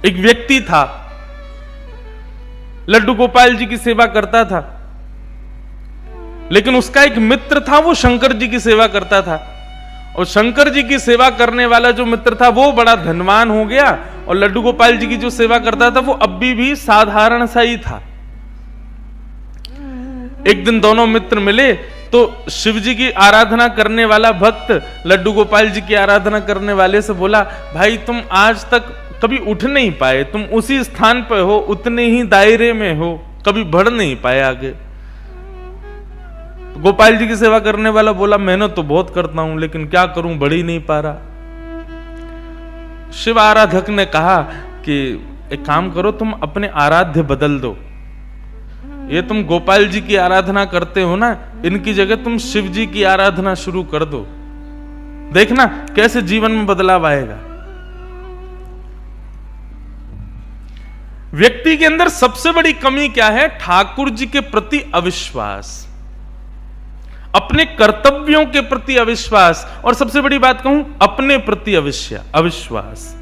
एक व्यक्ति था, लड्डू गोपाल जी की सेवा करता था, लेकिन उसका एक मित्र था, वो शंकर जी की सेवा करता था। और शंकर जी की सेवा करने वाला जो मित्र था वो बड़ा धनवान हो गया, और लड्डू गोपाल जी की जो सेवा करता था वो अभी भी साधारण सा ही था। एक दिन दोनों मित्र मिले तो शिव जी की आराधना करने वाला भक्त लड्डू गोपाल जी की आराधना करने वाले से बोला, भाई तुम आज तक कभी उठ नहीं पाए, तुम उसी स्थान पर हो, उतने ही दायरे में हो, कभी बढ़ नहीं पाए आगे। गोपाल जी की सेवा करने वाला बोला, मेहनत तो बहुत करता हूं लेकिन क्या करूं, बढ़ ही नहीं पा रहा। शिव आराधक ने कहा कि एक काम करो, तुम अपने आराध्य बदल दो। ये तुम गोपाल जी की आराधना करते हो ना, इनकी जगह तुम शिव जी की आराधना शुरू कर दो, देखना कैसे जीवन में बदलाव आएगा। व्यक्ति के अंदर सबसे बड़ी कमी क्या है? ठाकुर जी के प्रति अविश्वास, अपने कर्तव्यों के प्रति अविश्वास, और सबसे बड़ी बात कहूं, अपने प्रति अविश्वास।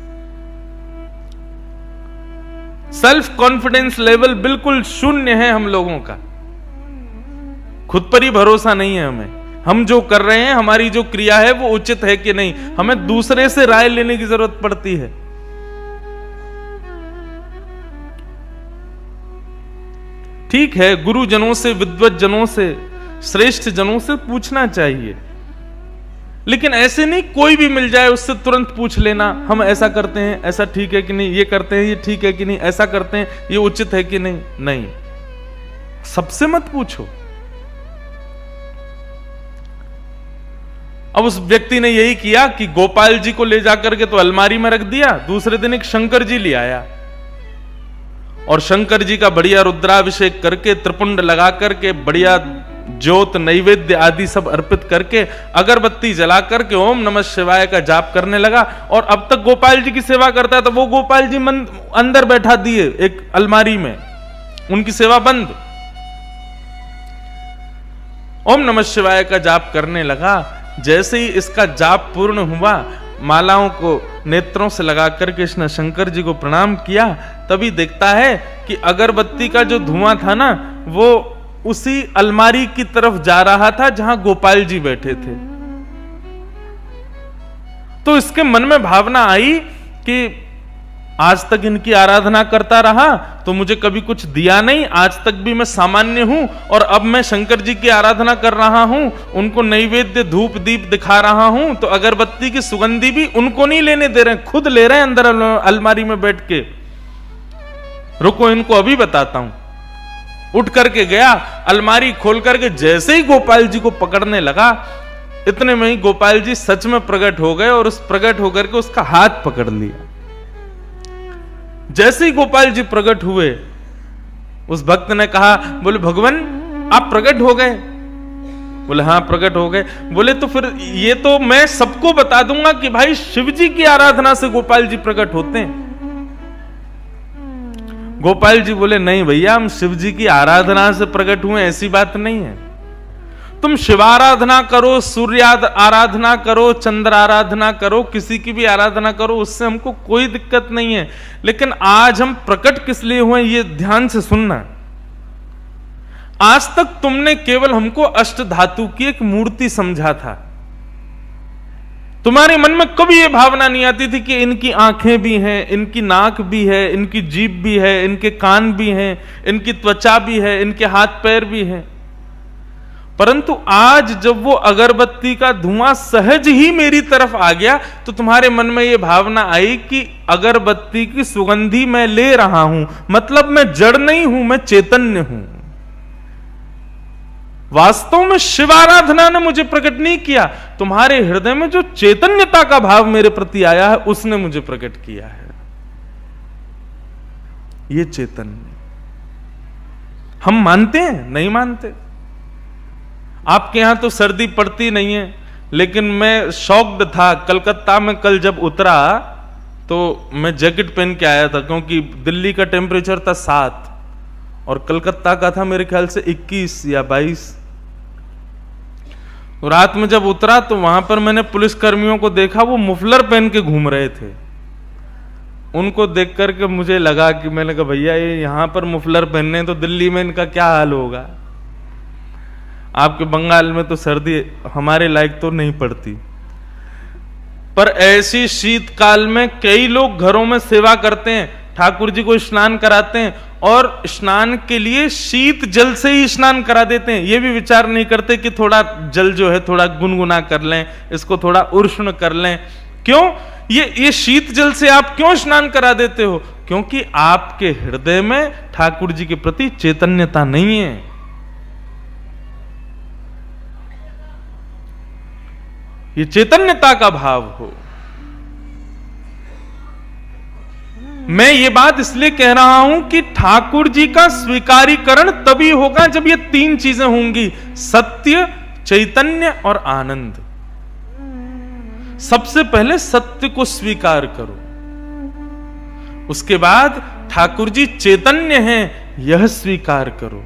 सेल्फ कॉन्फिडेंस लेवल बिल्कुल शून्य है हम लोगों का, खुद पर ही भरोसा नहीं है हमें। हम जो कर रहे हैं, हमारी जो क्रिया है वो उचित है कि नहीं, हमें दूसरे से राय लेने की जरूरत पड़ती है। ठीक है, गुरुजनों से, विद्वत जनों से, श्रेष्ठ जनों से पूछना चाहिए, लेकिन ऐसे नहीं कोई भी मिल जाए उससे तुरंत पूछ लेना, हम ऐसा करते हैं, ऐसा ठीक है कि नहीं, ये करते हैं, ये ठीक है कि नहीं, ऐसा करते हैं, ये उचित है कि नहीं। नहीं, सबसे मत पूछो। अब उस व्यक्ति ने यही किया कि गोपाल जी को ले जाकर के तो अलमारी में रख दिया, दूसरे दिन एक शंकर जी ले आया, और शंकर जी का बढ़िया रुद्राभिषेक करके, त्रिपुंड लगा करके, बढ़िया ज्योत नैवेद्य आदि सब अर्पित करके, अगरबत्ती जला करके ओम नमः शिवाय का जाप करने लगा। और अब तक गोपाल जी की सेवा करता था, वो गोपाल जी अंदर बैठा दिए एक अलमारी में, उनकी सेवा बंद। ओम नमः शिवाय का जाप करने लगा। जैसे ही इसका जाप पूर्ण हुआ, मालाओं को नेत्रों से लगा करके इसने शंकर जी को प्रणाम किया, तभी देखता है कि अगरबत्ती का जो धुआं था ना, वो उसी अलमारी की तरफ जा रहा था जहां गोपाल जी बैठे थे। तो इसके मन में भावना आई कि आज तक इनकी आराधना करता रहा तो मुझे कभी कुछ दिया नहीं, आज तक भी मैं सामान्य हूं, और अब मैं शंकर जी की आराधना कर रहा हूं, उनको नैवेद्य धूप दीप दिखा रहा हूं, तो अगरबत्ती की सुगंधी भी उनको नहीं लेने दे रहे, खुद ले रहे हैं अंदर अलमारी में बैठ के। रुको, इनको अभी बताता हूं। उठ करके गया, अलमारी खोल करके जैसे ही गोपाल जी को पकड़ने लगा, इतने में ही गोपाल जी सच में प्रकट हो गए, और उस प्रकट होकर के उसका हाथ पकड़ लिया। जैसे ही गोपाल जी प्रकट हुए, उस भक्त ने कहा, बोले भगवान आप प्रकट हो गए? बोले हाँ प्रकट हो गए। बोले तो फिर ये तो मैं सबको बता दूंगा कि भाई शिव जी की आराधना से गोपाल जी प्रकट होते हैं। गोपाल जी बोले नहीं भैया, हम शिव जी की आराधना से प्रकट हुए, ऐसी बात नहीं है। तुम शिवाराधना करो, सूर्य आराधना करो, चंद्र आराधना करो, किसी की भी आराधना करो, उससे हमको कोई दिक्कत नहीं है, लेकिन आज हम प्रकट किस लिए हुए ये ध्यान से सुनना। आज तक तुमने केवल हमको अष्ट धातु की एक मूर्ति समझा था, तुम्हारे मन में कभी यह भावना नहीं आती थी कि इनकी आंखें भी हैं, इनकी नाक भी है, इनकी जीभ भी है, इनके कान भी हैं, इनकी त्वचा भी है, इनके हाथ पैर भी हैं। परंतु आज जब वो अगरबत्ती का धुआं सहज ही मेरी तरफ आ गया, तो तुम्हारे मन में यह भावना आई कि अगरबत्ती की सुगंधी मैं ले रहा हूं, मतलब मैं जड़ नहीं हूं, मैं चैतन्य हूं। वास्तव में शिव आराधना ने मुझे प्रकट नहीं किया, तुम्हारे हृदय में जो चैतन्यता का भाव मेरे प्रति आया है उसने मुझे प्रकट किया है। ये चैतन्य हम मानते हैं? नहीं मानते। आपके यहां तो सर्दी पड़ती नहीं है, लेकिन मैं शॉक्ड था। कलकत्ता में कल जब उतरा तो मैं जैकेट पहन के आया था, क्योंकि दिल्ली का टेम्परेचर था 7 और कलकत्ता का था मेरे ख्याल से 21 या 22। रात में जब उतरा तो वहां पर मैंने पुलिस कर्मियों को देखा, वो मुफलर पहन के घूम रहे थे। उनको देख करके मुझे लगा कि मैंने कहा भैया ये यहां पर मुफलर पहनने तो दिल्ली में इनका क्या हाल होगा। आपके बंगाल में तो सर्दी हमारे लायक तो नहीं पड़ती, पर ऐसी शीतकाल में कई लोग घरों में सेवा करते हैं, ठाकुर जी को स्नान कराते हैं और स्नान के लिए शीत जल से ही स्नान करा देते हैं। ये भी विचार नहीं करते कि थोड़ा जल जो है थोड़ा गुनगुना कर लें, इसको थोड़ा उष्ण कर लें। क्यों? ये शीत जल से आप क्यों स्नान करा देते हो? क्योंकि आपके हृदय में ठाकुर जी के प्रति चैतन्यता नहीं है। ये चैतन्यता का भाव हो। मैं ये बात इसलिए कह रहा हूं कि ठाकुर जी का स्वीकारीकरण तभी होगा जब ये तीन चीजें होंगी, सत्य, चैतन्य और आनंद। सबसे पहले सत्य को स्वीकार करो, उसके बाद ठाकुर जी चैतन्य हैं यह स्वीकार करो,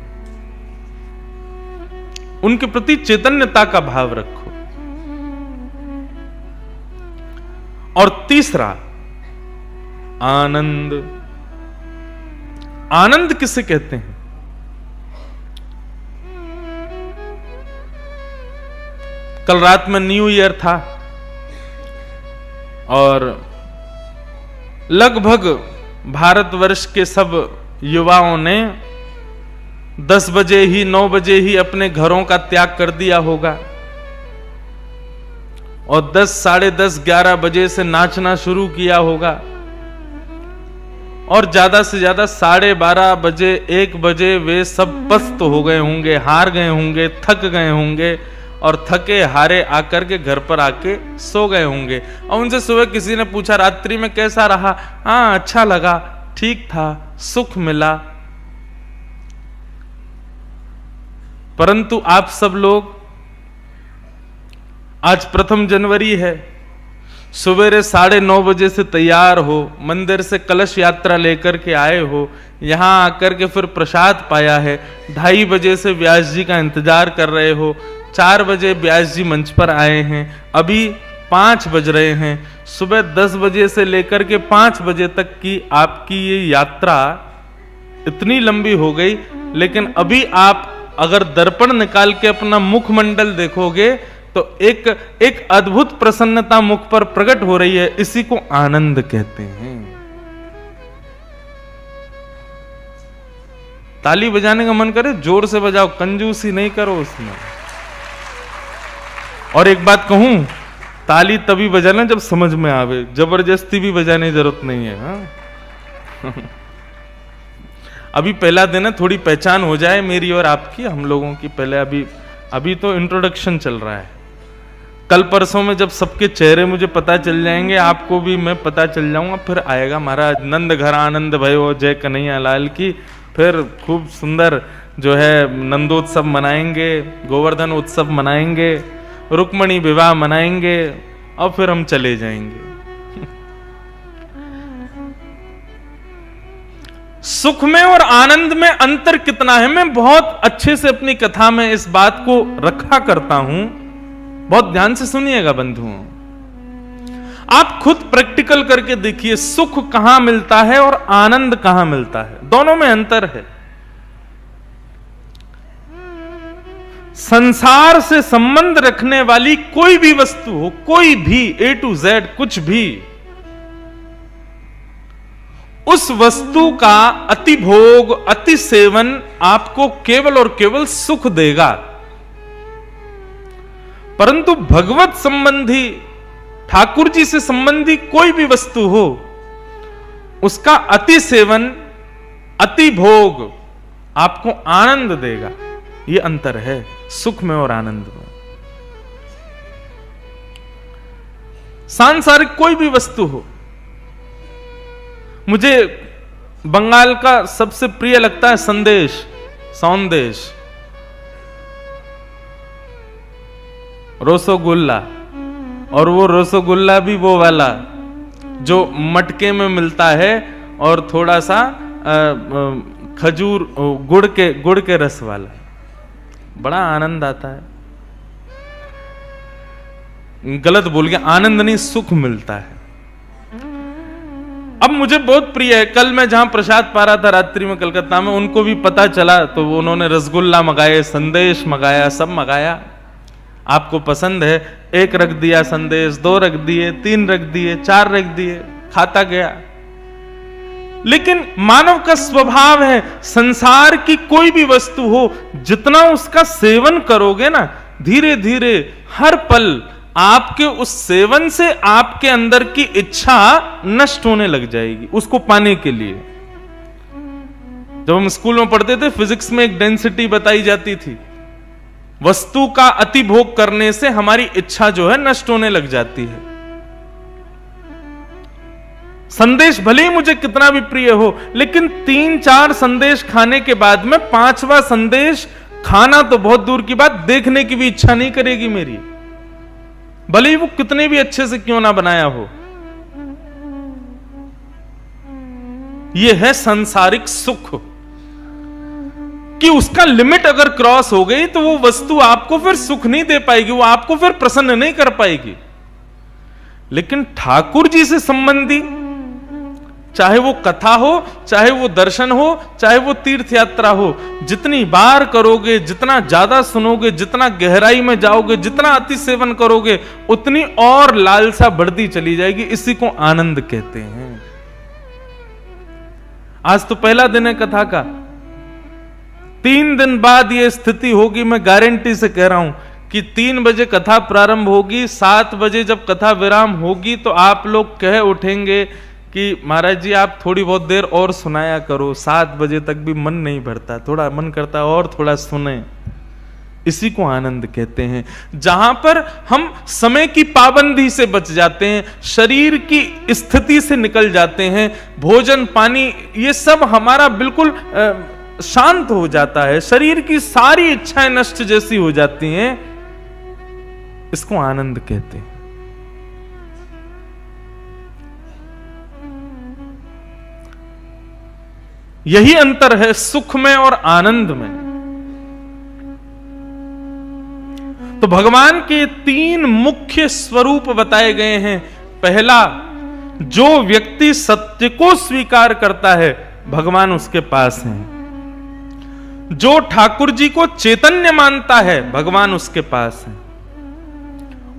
उनके प्रति चैतन्यता का भाव रखो। और तीसरा आनंद। आनंद किसे कहते हैं? कल रात में न्यू ईयर था और लगभग भारतवर्ष के सब युवाओं ने 10 बजे ही 9 बजे ही अपने घरों का त्याग कर दिया होगा और 10, साढ़े 10, 11 बजे से नाचना शुरू किया होगा और ज्यादा से ज्यादा 12:30 बजे 1 बजे वे सब पस्त हो गए होंगे, हार गए होंगे, थक गए होंगे और थके हारे आकर के घर पर आके सो गए होंगे। और उनसे सुबह किसी ने पूछा रात्रि में कैसा रहा? हाँ अच्छा लगा, ठीक था, सुख मिला। परंतु आप सब लोग आज 1 जनवरी है, सवेरे 9:30 बजे से तैयार हो, मंदिर से कलश यात्रा लेकर के आए हो, यहां आकर के फिर प्रसाद पाया है, 2:30 बजे से व्यास जी का इंतजार कर रहे हो, 4 बजे व्यास जी मंच पर आए हैं, अभी 5 बज रहे हैं, सुबह 10 बजे से लेकर के 5 बजे तक की आपकी ये यात्रा इतनी लंबी हो गई, लेकिन अभी आप अगर दर्पण निकाल के अपना मुखमंडल देखोगे तो एक अद्भुत प्रसन्नता मुख पर प्रकट हो रही है। इसी को आनंद कहते हैं। ताली बजाने का मन करे जोर से बजाओ, कंजूसी नहीं करो उसमें। और एक बात कहूं, ताली तभी बजाना जब समझ में आवे, जबरदस्ती भी बजाने की जरूरत नहीं है। हाँ? अभी पहला दिन है, थोड़ी पहचान हो जाए मेरी और आपकी, हम लोगों की। पहले अभी तो इंट्रोडक्शन चल रहा है। कल परसों में जब सबके चेहरे मुझे पता चल जाएंगे, आपको भी मैं पता चल जाऊंगा, फिर आएगा महाराज नंद घर आनंद भयो जय कन्हैया लाल की। फिर खूब सुंदर जो है नंदोत्सव मनाएंगे, गोवर्धन उत्सव मनाएंगे, रुक्मणी विवाह मनाएंगे और फिर हम चले जाएंगे। सुख में और आनंद में अंतर कितना है, मैं बहुत अच्छे से अपनी कथा में इस बात को रखा करता हूं। बहुत ध्यान से सुनिएगा बंधुओं, आप खुद प्रैक्टिकल करके देखिए सुख कहां मिलता है और आनंद कहां मिलता है। दोनों में अंतर है। संसार से संबंध रखने वाली कोई भी वस्तु हो, कोई भी A to Z कुछ भी, उस वस्तु का अति भोग, अति सेवन आपको केवल और केवल सुख देगा। परंतु भगवत संबंधी, ठाकुर जी से संबंधी कोई भी वस्तु हो, उसका अति सेवन, अति भोग आपको आनंद देगा। यह अंतर है सुख में और आनंद में। सांसारिक कोई भी वस्तु हो, मुझे बंगाल का सबसे प्रिय लगता है संदेश, सौंदेश, रसगुल्ला। और वो रसगुल्ला भी वो वाला जो मटके में मिलता है और थोड़ा सा खजूर गुड़ के रस वाला, बड़ा आनंद आता है। गलत बोल गया, आनंद नहीं सुख मिलता है। अब मुझे बहुत प्रिय है, कल मैं जहां प्रसाद पा रहा था रात्रि में कलकत्ता में, उनको भी पता चला तो उन्होंने रसगुल्ला मंगाए, संदेश मंगाया, सब मंगाया। आपको पसंद है, एक रख दिया संदेश, 2 रख दिए, 3 रख दिए, 4 रख दिए, खाता गया। लेकिन मानव का स्वभाव है, संसार की कोई भी वस्तु हो, जितना उसका सेवन करोगे ना, धीरे धीरे हर पल आपके उस सेवन से आपके अंदर की इच्छा नष्ट होने लग जाएगी उसको पाने के लिए। जब हम स्कूल में पढ़ते थे, फिजिक्स में एक डेंसिटी बताई जाती थी, वस्तु का अति भोग करने से हमारी इच्छा जो है नष्ट होने लग जाती है। संदेश भले ही मुझे कितना भी प्रिय हो, लेकिन 3-4 संदेश खाने के बाद में 5वां संदेश खाना तो बहुत दूर की बात, देखने की भी इच्छा नहीं करेगी मेरी, भले ही वो कितने भी अच्छे से क्यों ना बनाया हो। यह है सांसारिक सुख कि उसका लिमिट अगर क्रॉस हो गई तो वो वस्तु आपको फिर सुख नहीं दे पाएगी, वो आपको फिर प्रसन्न नहीं कर पाएगी। लेकिन ठाकुर जी से संबंधी, चाहे वो कथा हो, चाहे वो दर्शन हो, चाहे वो तीर्थ यात्रा हो, जितनी बार करोगे, जितना ज्यादा सुनोगे, जितना गहराई में जाओगे, जितना अति सेवन करोगे, उतनी और लालसा बढ़ती चली जाएगी। इसी को आनंद कहते हैं। आज तो पहला दिन है कथा का, 3 दिन बाद यह स्थिति होगी, मैं गारंटी से कह रहा हूं कि 3 बजे कथा प्रारंभ होगी, 7 बजे जब कथा विराम होगी तो आप लोग कह उठेंगे कि महाराज जी आप थोड़ी बहुत देर और सुनाया करो, 7 बजे तक भी मन नहीं भरता, थोड़ा मन करता और थोड़ा सुने। इसी को आनंद कहते हैं, जहां पर हम समय की पाबंदी से बच जाते हैं, शरीर की स्थिति से निकल जाते हैं, भोजन पानी ये सब हमारा बिल्कुल शांत हो जाता है, शरीर की सारी इच्छाएं नष्ट जैसी हो जाती हैं। इसको आनंद कहते हैं। यही अंतर है सुख में और आनंद में। तो भगवान के 3 मुख्य स्वरूप बताए गए हैं। पहला, जो व्यक्ति सत्य को स्वीकार करता है भगवान उसके पास है। जो ठाकुर जी को चैतन्य मानता है भगवान उसके पास है।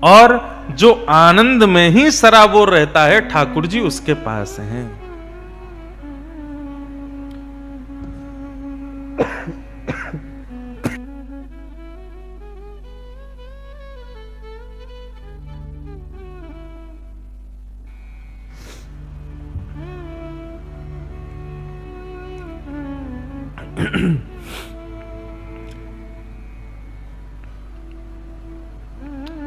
और जो आनंद में ही सराबोर रहता है ठाकुर जी उसके पास हैं।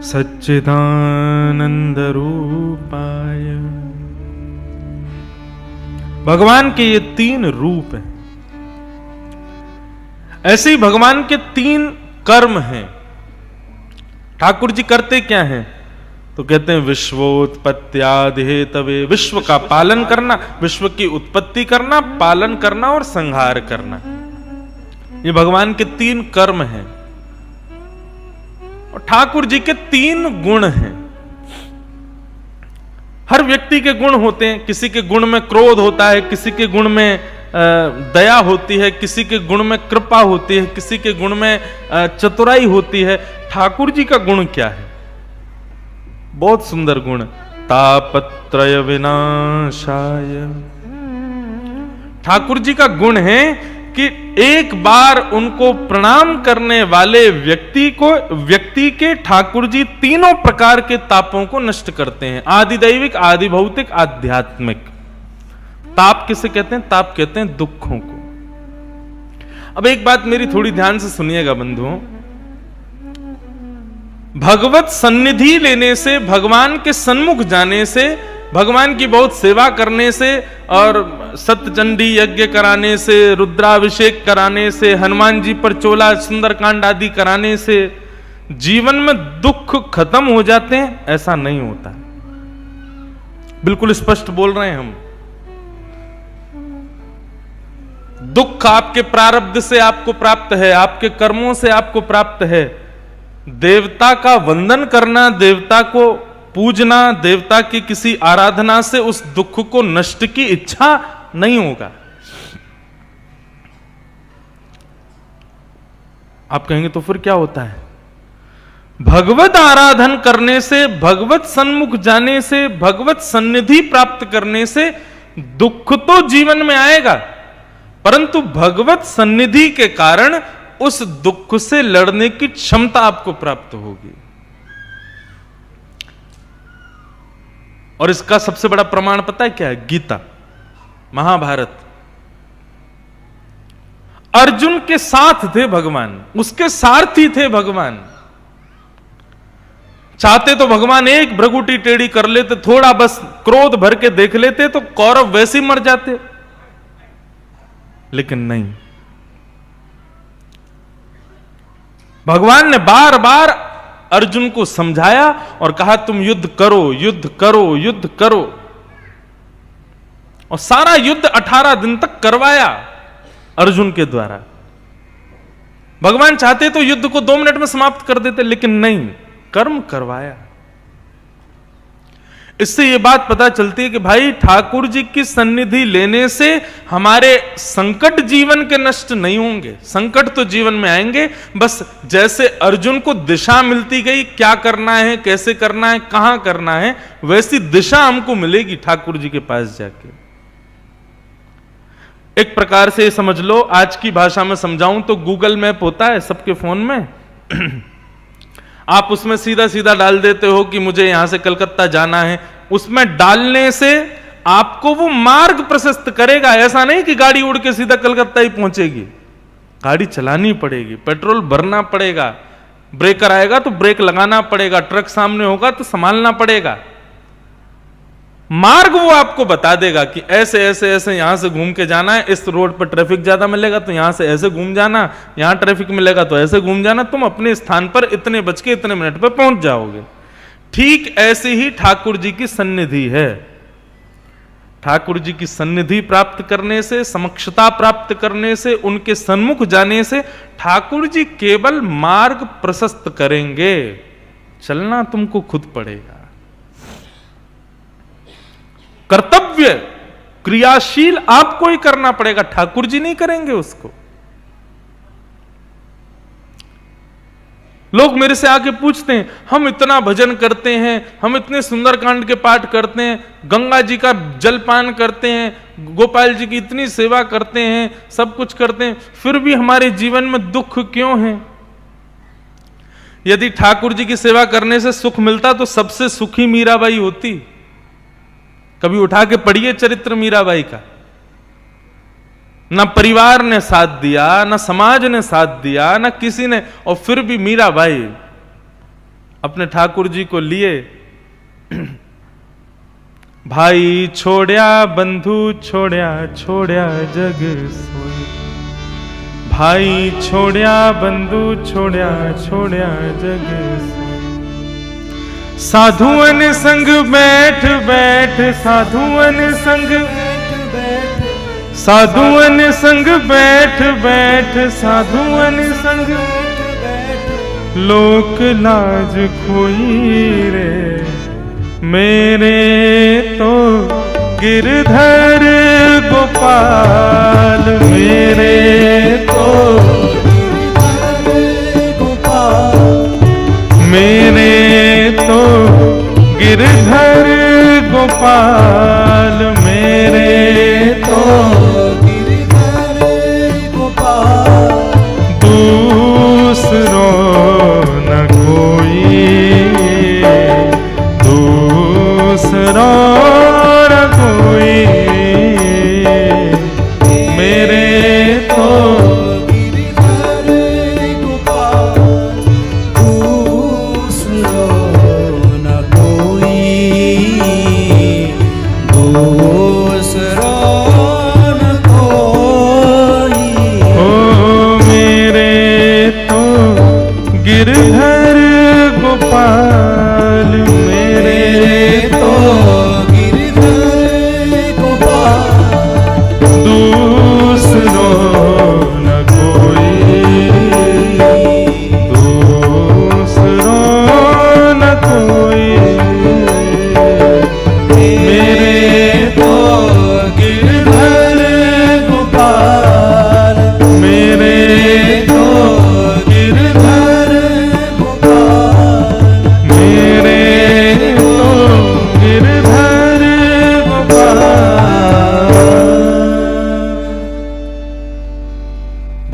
सच्चिदानंद रूपाय, भगवान के ये 3 रूप हैं। ऐसे ही भगवान के 3 कर्म हैं। ठाकुर जी करते क्या हैं? तो कहते हैं विश्वोत्पत्त्यादि हेतवे, विश्व का पालन करना, विश्व की उत्पत्ति करना, पालन करना और संहार करना, ये भगवान के 3 कर्म हैं। और ठाकुर जी के 3 गुण हैं। हर व्यक्ति के गुण होते हैं, किसी के गुण में क्रोध होता है, किसी के गुण में दया होती है, किसी के गुण में कृपा होती है, किसी के गुण में चतुराई होती है। ठाकुर जी का गुण क्या है? बहुत सुंदर गुण, तापत्रय विनाशाय। ठाकुर जी का गुण है कि एक बार उनको प्रणाम करने वाले व्यक्ति के ठाकुर जी 3 प्रकार के तापों को नष्ट करते हैं। आदि दैविक, आदि भौतिक, आध्यात्मिक। ताप किसे कहते हैं? ताप कहते हैं दुखों को। अब एक बात मेरी थोड़ी ध्यान से सुनिएगा बंधुओं, भगवत सन्निधि लेने से, भगवान के सन्मुख जाने से, भगवान की बहुत सेवा करने से और सत्यचंडी यज्ञ कराने से, रुद्राभिषेक कराने से, हनुमान जी पर चोला सुंदरकांड आदि कराने से जीवन में दुख खत्म हो जाते हैं? ऐसा नहीं होता। बिल्कुल स्पष्ट बोल रहे हैं हम। दुख आपके प्रारब्ध से आपको प्राप्त है, आपके कर्मों से आपको प्राप्त है। देवता का वंदन करना, देवता को पूजना, देवता की किसी आराधना से उस दुख को नष्ट की इच्छा नहीं होगा। आप कहेंगे तो फिर क्या होता है? भगवत आराधन करने से, भगवत सन्मुख जाने से, भगवत सन्निधि प्राप्त करने से दुख तो जीवन में आएगा, परंतु भगवत सन्निधि के कारण उस दुख से लड़ने की क्षमता आपको प्राप्त होगी। और इसका सबसे बड़ा प्रमाण पता है क्या है? गीता, महाभारत। अर्जुन के साथ थे भगवान, उसके सारथी थे भगवान। चाहते तो भगवान एक भ्रगुटी टेढ़ी कर लेते, थोड़ा बस क्रोध भर के देख लेते तो कौरव वैसे ही मर जाते, लेकिन नहीं। भगवान ने बार बार अर्जुन को समझाया और कहा तुम युद्ध करो, युद्ध करो, युद्ध करो। और सारा युद्ध 18 दिन तक करवाया अर्जुन के द्वारा। भगवान चाहते तो युद्ध को 2 मिनट में समाप्त कर देते, लेकिन नहीं, कर्म करवाया। इससे यह बात पता चलती है कि भाई ठाकुर जी की सन्निधि लेने से हमारे संकट जीवन के नष्ट नहीं होंगे। संकट तो जीवन में आएंगे, बस जैसे अर्जुन को दिशा मिलती गई, क्या करना है, कैसे करना है, कहां करना है, वैसी दिशा हमको मिलेगी ठाकुर जी के पास जाके। एक प्रकार से समझ लो, आज की भाषा में समझाऊं तो गूगल मैप होता है सबके फोन में। आप उसमें सीधा सीधा डाल देते हो कि मुझे यहां से कलकत्ता जाना है। उसमें डालने से आपको वो मार्ग प्रशस्त करेगा। ऐसा नहीं कि गाड़ी उड़ के सीधा कलकत्ता ही पहुंचेगी। गाड़ी चलानी पड़ेगी, पेट्रोल भरना पड़ेगा, ब्रेकर आएगा तो ब्रेक लगाना पड़ेगा, ट्रक सामने होगा तो संभालना पड़ेगा। मार्ग वो आपको बता देगा कि ऐसे ऐसे ऐसे यहां से घूम के जाना है, इस रोड पर ट्रैफिक ज्यादा मिलेगा तो यहां से ऐसे घूम जाना, यहां ट्रैफिक मिलेगा तो ऐसे घूम जाना, तुम अपने स्थान पर इतने बज के इतने मिनट पर पहुंच जाओगे। ठीक ऐसे ही ठाकुर जी की सन्निधि है। ठाकुर जी की सन्निधि प्राप्त करने से, समक्षता प्राप्त करने से, उनके सन्मुख जाने से ठाकुर जी केवल मार्ग प्रशस्त करेंगे, चलना तुमको खुद पड़ेगा। कर्तव्य क्रियाशील आपको ही करना पड़ेगा, ठाकुर जी नहीं करेंगे उसको। लोग मेरे से आके पूछते हैं, हम इतना भजन करते हैं, हम इतने सुंदरकांड के पाठ करते हैं, गंगा जी का जलपान करते हैं, गोपाल जी की इतनी सेवा करते हैं, सब कुछ करते हैं, फिर भी हमारे जीवन में दुख क्यों है? यदि ठाकुर जी की सेवा करने से सुख मिलता तो सबसे सुखी मीराबाई होती। कभी उठा के पढ़िए चरित्र मीराबाई का। ना परिवार ने साथ दिया, ना समाज ने साथ दिया, ना किसी ने, और फिर भी मीराबाई अपने ठाकुर जी को लिए। भाई छोड़या बंधु छोड़या, छोड़या जग सोई। भाई छोड़या बंधु छोड़या, छोड़या जग सोई। साधुअन संग बैठ बैठ, साधुअन संग, साधुअन संग बैठ बैठ, साधुअन संग लोक लाज खोई रे। मेरे तो गिरधर गोपाल, मेरे तो मेरे तो गिरधर गोपाल, मेरे तो गिरधर गोपाल। दूसरो न कोई, दूसरो न कोई,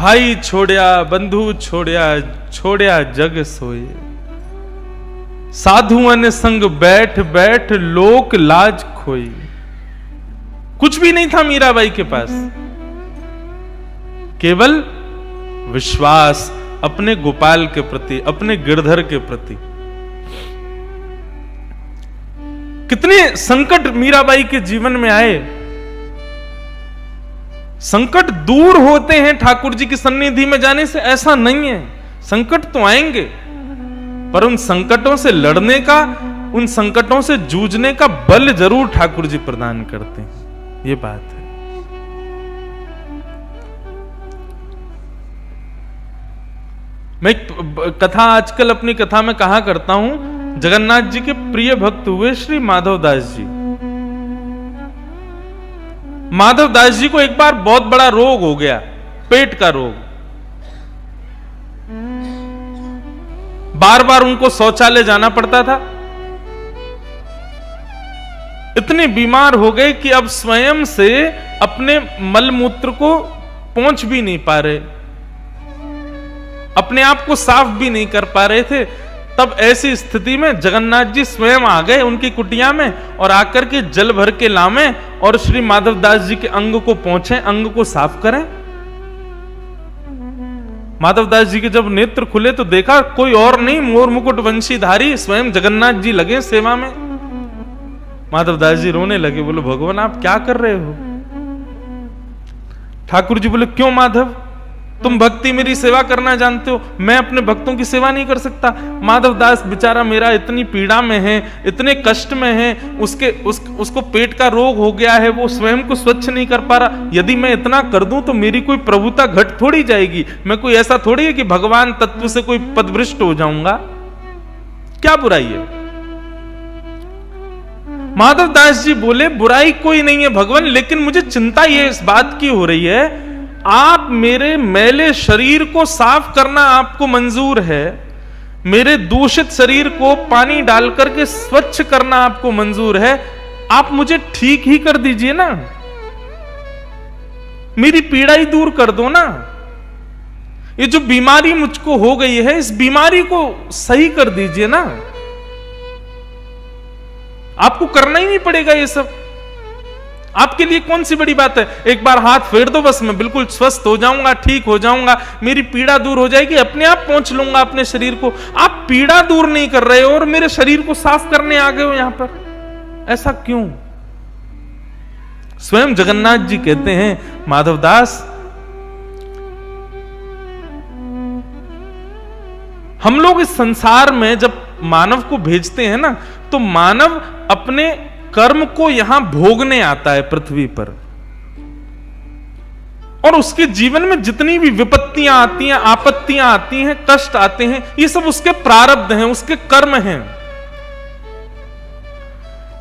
भाई छोड़या बंधु छोड़या, छोड़या जग सोए। साधुअन संग बैठ बैठ लोक लाज खोई। कुछ भी नहीं था मीराबाई के पास, केवल विश्वास अपने गोपाल के प्रति, अपने गिरधर के प्रति। कितने संकट मीराबाई के जीवन में आए। संकट दूर होते हैं ठाकुर जी की सन्निधि में जाने से, ऐसा नहीं है। संकट तो आएंगे, पर उन संकटों से लड़ने का, उन संकटों से जूझने का बल जरूर ठाकुर जी प्रदान करते हैं। ये बात है। मैं कथा आजकल अपनी कथा में कहा करता हूं, जगन्नाथ जी के प्रिय भक्त हुए श्री माधव दास जी। माधव दास जी को एक बार बहुत बड़ा रोग हो गया, पेट का रोग। बार बार उनको शौचालय जाना पड़ता था। इतने बीमार हो गए कि अब स्वयं से अपने मलमूत्र को पहुंच भी नहीं पा रहे, अपने आप को साफ भी नहीं कर पा रहे थे। तब ऐसी स्थिति में जगन्नाथ जी स्वयं आ गए उनकी कुटिया में और आकर के जल भर के लामे और श्री माधव दास जी के अंग को पहुंचे, अंग को साफ करें। माधव दास जी के जब नेत्र खुले तो देखा कोई और नहीं, मोर मुकुट वंशीधारी स्वयं जगन्नाथ जी लगे सेवा में। माधव दास जी रोने लगे, बोले भगवान आप क्या कर रहे हो? ठाकुर जी बोले क्यों माधव, तुम भक्ति मेरी सेवा करना जानते हो, मैं अपने भक्तों की सेवा नहीं कर सकता? माधव दास बेचारा मेरा इतनी पीड़ा में है, इतने कष्ट में है, उसको पेट का रोग हो गया है, वो स्वयं को स्वच्छ नहीं कर पा रहा। यदि मैं इतना कर दूं तो मेरी कोई प्रभुता घट थोड़ी जाएगी। मैं कोई ऐसा थोड़ी है कि भगवान तत्व से कोई पदभ्रष्ट हो जाऊंगा, क्या बुराई है? माधव दास जी बोले बुराई कोई नहीं है भगवान, लेकिन मुझे चिंता ये इस बात की हो रही है, आप मेरे मैले शरीर को साफ करना आपको मंजूर है, मेरे दूषित शरीर को पानी डाल करके स्वच्छ करना आपको मंजूर है, आप मुझे ठीक ही कर दीजिए ना, मेरी पीड़ा ही दूर कर दो ना। ये जो बीमारी मुझको हो गई है, इस बीमारी को सही कर दीजिए ना। आपको करना ही नहीं पड़ेगा ये सब, आपके लिए कौन सी बड़ी बात है? एक बार हाथ फेर दो, बस मैं बिल्कुल स्वस्थ हो जाऊंगा, ठीक हो जाऊंगा, मेरी पीड़ा दूर हो जाएगी, अपने आप पहुंच लूंगा अपने शरीर को। आप पीड़ा दूर नहीं कर रहे हो और मेरे शरीर को साफ करने आ गए हो यहां पर, ऐसा क्यों? स्वयं जगन्नाथ जी कहते हैं माधवदास, हम लोग इस संसार में जब मानव को भेजते हैं ना, तो मानव अपने कर्म को यहां भोगने आता है पृथ्वी पर, और उसके जीवन में जितनी भी विपत्तियां आती हैं, आपत्तियां आती हैं, कष्ट आते हैं, ये सब उसके प्रारब्ध हैं, उसके कर्म हैं।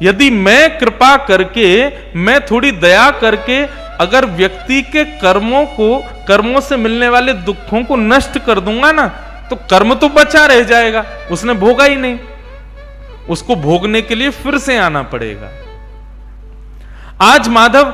यदि मैं कृपा करके, मैं थोड़ी दया करके अगर व्यक्ति के कर्मों से मिलने वाले दुखों को नष्ट कर दूंगा ना, तो कर्म तो बचा रह जाएगा, उसने भोगा ही नहीं, उसको भोगने के लिए फिर से आना पड़ेगा। आज माधव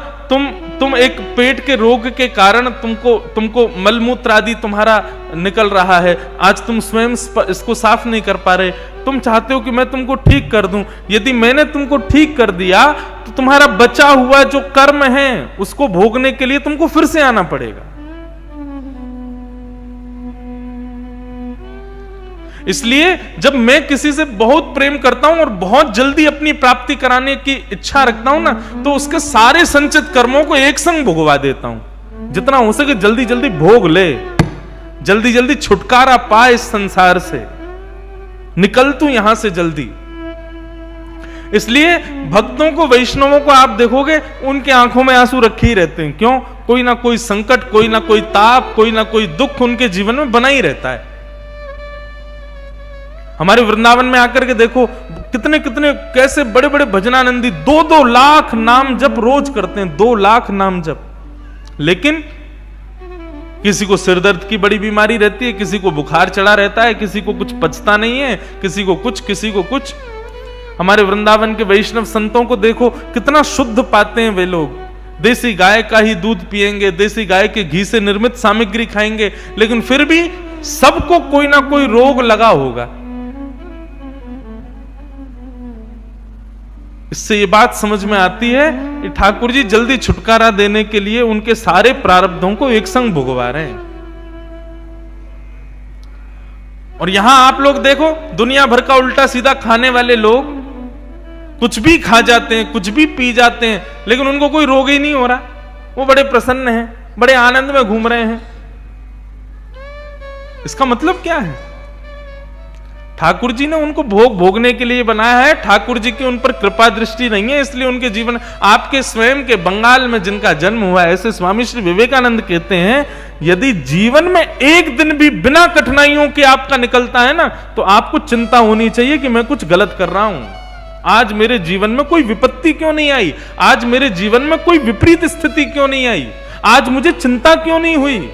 तुम एक पेट के रोग के कारण तुमको मलमूत्र आदि तुम्हारा निकल रहा है, आज तुम स्वयं इसको साफ नहीं कर पा रहे, तुम चाहते हो कि मैं तुमको ठीक कर दूं। यदि मैंने तुमको ठीक कर दिया तो तुम्हारा बचा हुआ जो कर्म है उसको भोगने के लिए तुमको फिर से आना पड़ेगा। इसलिए जब मैं किसी से बहुत प्रेम करता हूं और बहुत जल्दी अपनी प्राप्ति कराने की इच्छा रखता हूं ना, तो उसके सारे संचित कर्मों को एक संग भुगवा देता हूं। जितना हो सके जल्दी जल्दी भोग ले, जल्दी जल्दी छुटकारा पा इस संसार से, निकल तू यहां से जल्दी। इसलिए भक्तों को, वैष्णवों को आप देखोगे उनके आंखों में आंसू रखे ही रहते हैं। क्यों? कोई ना कोई संकट, कोई ना कोई ताप, कोई ना कोई दुख उनके जीवन में बना ही रहता है। हमारे वृंदावन में आकर के देखो कितने कितने कैसे बड़े बड़े भजनानंदी 2-2 लाख नाम जप रोज करते हैं, 2 लाख नाम जप। लेकिन किसी को सिरदर्द की बड़ी बीमारी रहती है, किसी को बुखार चढ़ा रहता है, किसी को कुछ पचता नहीं है, किसी को कुछ। हमारे वृंदावन के वैष्णव संतों को देखो कितना शुद्ध पाते हैं वे लोग। देसी गाय का ही दूध पिएंगे, देसी गाय के घी से निर्मित सामग्री खाएंगे, लेकिन फिर भी सबको कोई ना कोई रोग लगा होगा। इससे ये बात समझ में आती है कि ठाकुर जी जल्दी छुटकारा देने के लिए उनके सारे प्रारब्धों को एक संग भुगवा रहे हैं। और यहां आप लोग देखो, दुनिया भर का उल्टा सीधा खाने वाले लोग कुछ भी खा जाते हैं, कुछ भी पी जाते हैं, लेकिन उनको कोई रोग ही नहीं हो रहा। वो बड़े प्रसन्न हैं, बड़े आनंद में घूम रहे हैं। इसका मतलब क्या है? ठाकुर जी ने उनको भोग भोगने के लिए बनाया है। ठाकुर जी की उन पर कृपा दृष्टि नहीं है, इसलिए उनके जीवन, आपके स्वयं के बंगाल में जिनका जन्म हुआ है, ऐसे स्वामी श्री विवेकानंद कहते हैं, यदि जीवन में एक दिन भी बिना कठिनाइयों के आपका निकलता है ना, तो आपको चिंता होनी चाहिए कि मैं कुछ गलत कर रहा हूं। आज मेरे जीवन में कोई विपत्ति क्यों नहीं आई? आज मेरे जीवन में कोई विपरीत स्थिति क्यों नहीं आई? आज मुझे चिंता क्यों नहीं हुई?